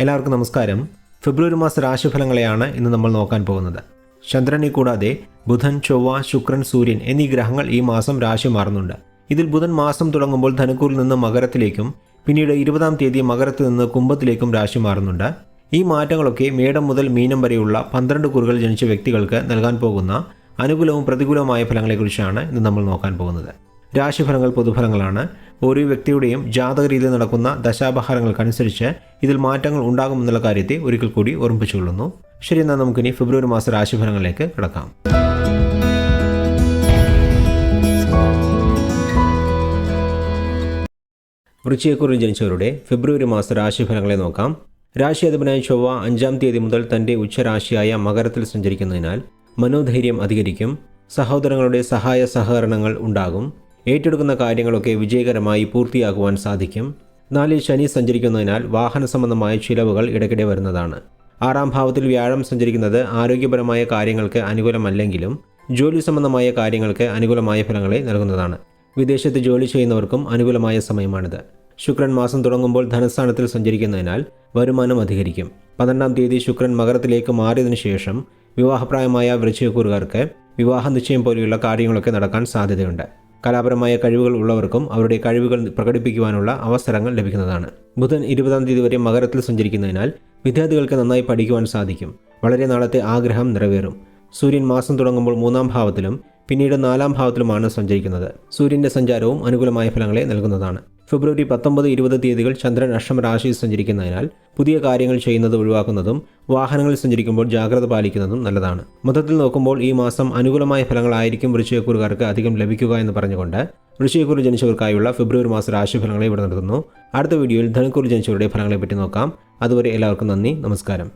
എല്ലാവർക്കും നമസ്കാരം. ഫെബ്രുവരി മാസ രാശിഫലങ്ങളെയാണ് ഇന്ന് നമ്മൾ നോക്കാൻ പോകുന്നത്. ചന്ദ്രനെ കൂടാതെ ബുധൻ, ചൊവ്വ, ശുക്രൻ, സൂര്യൻ എന്നീ ഗ്രഹങ്ങൾ ഈ മാസം രാശി മാറുന്നുണ്ട്. ഇതിൽ ബുധൻ മാസം തുടങ്ങുമ്പോൾ ധനുക്കൂറിൽ നിന്ന് മകരത്തിലേക്കും പിന്നീട് 20-ാം തീയതി മകരത്തിൽ നിന്ന് കുംഭത്തിലേക്കും രാശി മാറുന്നുണ്ട്. ഈ മാറ്റങ്ങളൊക്കെ മേടം മുതൽ മീനം വരെയുള്ള 12 കുറുകൾ ജനിച്ച വ്യക്തികൾക്ക് നൽകാൻ പോകുന്ന അനുകൂലവും പ്രതികൂലവുമായ ഫലങ്ങളെക്കുറിച്ചാണ് ഇന്ന് നമ്മൾ നോക്കാൻ പോകുന്നത്. രാശിഫലങ്ങൾ പൊതുഫലങ്ങളാണ്. ഓരോ വ്യക്തിയുടെയും ജാതകരീതിയിൽ നടക്കുന്ന ദശാപഹാരങ്ങൾക്കനുസരിച്ച് ഇതിൽ മാറ്റങ്ങൾ ഉണ്ടാകുമെന്നുള്ള കാര്യത്തെ ഒരിക്കൽ കൂടി ഓർമ്മിപ്പിച്ചുകൊള്ളുന്നു. ശരി, എന്നാൽ നമുക്കിനി ഫെബ്രുവരി മാസ രാശിഫലങ്ങളിലേക്ക് കിടക്കാം. വൃശ്ചികക്കൂറിൽ ജനിച്ചവരുടെ ഫെബ്രുവരി മാസ രാശിഫലങ്ങളെ നോക്കാം. രാശിയധിപനായ ചൊവ്വ 5-ാം തീയതി മുതൽ തൻ്റെ ഉച്ചരാശിയായ മകരത്തിൽ സഞ്ചരിക്കുന്നതിനാൽ മനോധൈര്യം അധികരിക്കും. സഹോദരങ്ങളുടെ സഹായ സഹകരണങ്ങൾ ഉണ്ടാകും. ഏറ്റെടുക്കുന്ന കാര്യങ്ങളൊക്കെ വിജയകരമായി പൂർത്തിയാക്കുവാൻ സാധിക്കും. 4-ൽ ശനി സഞ്ചരിക്കുന്നതിനാൽ വാഹന സംബന്ധമായ ചിലവുകൾ ഇടയ്ക്കിടെ വരുന്നതാണ്. 6-ാം ഭാവത്തിൽ വ്യാഴം സഞ്ചരിക്കുന്നത് ആരോഗ്യപരമായ കാര്യങ്ങൾക്ക് അനുകൂലമല്ലെങ്കിലും ജോലി സംബന്ധമായ കാര്യങ്ങൾക്ക് അനുകൂലമായ ഫലങ്ങളെ നൽകുന്നതാണ്. വിദേശത്ത് ജോലി ചെയ്യുന്നവർക്കും അനുകൂലമായ സമയമാണിത്. ശുക്രൻ മാസം തുടങ്ങുമ്പോൾ ധനസ്ഥാനത്തിൽ സഞ്ചരിക്കുന്നതിനാൽ വരുമാനം അധികരിക്കും. 12-ാം തീയതി ശുക്രൻ മകരത്തിലേക്ക് മാറിയതിനു ശേഷം വിവാഹപ്രായമായ വൃശ്ചികക്കൂറുകാർക്ക് വിവാഹ നിശ്ചയം പോലെയുള്ള കാര്യങ്ങളൊക്കെ നടക്കാൻ സാധ്യതയുണ്ട്. കലാപരമായ കഴിവുകൾ ഉള്ളവർക്കും അവരുടെ കഴിവുകൾ പ്രകടിപ്പിക്കുവാനുള്ള അവസരങ്ങൾ ലഭിക്കുന്നതാണ്. ബുധൻ 20-ാം തീയതി വരെ മകരത്തിൽ സഞ്ചരിക്കുന്നതിനാൽ വിദ്യാർത്ഥികൾക്ക് നന്നായി പഠിക്കുവാൻ സാധിക്കും. വളരെ നാളത്തെ ആഗ്രഹം നിറവേറും. സൂര്യൻ മാസം തുടങ്ങുമ്പോൾ 3-ാം ഭാവത്തിലും പിന്നീട് 4-ാം ഭാവത്തിലുമാണ് സഞ്ചരിക്കുന്നത്. സൂര്യൻ്റെ സഞ്ചാരവും അനുകൂലമായ ഫലങ്ങളെ നൽകുന്നതാണ്. ഫെബ്രുവരി 19, 20 തീയതികൾ ചന്ദ്രൻ അഷ്ടമരാശിയിൽ സഞ്ചരിക്കുന്നതിനാൽ പുതിയ കാര്യങ്ങൾ ചെയ്യുന്നത് ഒഴിവാക്കുന്നതും വാഹനങ്ങളിൽ സഞ്ചരിക്കുമ്പോൾ ജാഗ്രത പാലിക്കുന്നതും നല്ലതാണ്. മൊത്തത്തിൽ നോക്കുമ്പോൾ ഈ മാസം അനുകൂലമായ ഫലങ്ങളായിരിക്കും വൃശ്ചികക്കൂറുകാർക്ക് അധികം ലഭിക്കുക എന്ന് പറഞ്ഞുകൊണ്ട് വൃശ്ചികക്കൂറിൽ ജനിച്ചവർക്കായുള്ള ഫെബ്രുവരി മാസ രാശിഫലങ്ങളെ ഇവിടെ നിർത്തുന്നു. അടുത്ത വീഡിയോയിൽ ധനുക്കൂറിൽ ജനിച്ചവരുടെ ഫലങ്ങളെപ്പറ്റി നോക്കാം. അതുവരെ എല്ലാവർക്കും നന്ദി, നമസ്കാരം.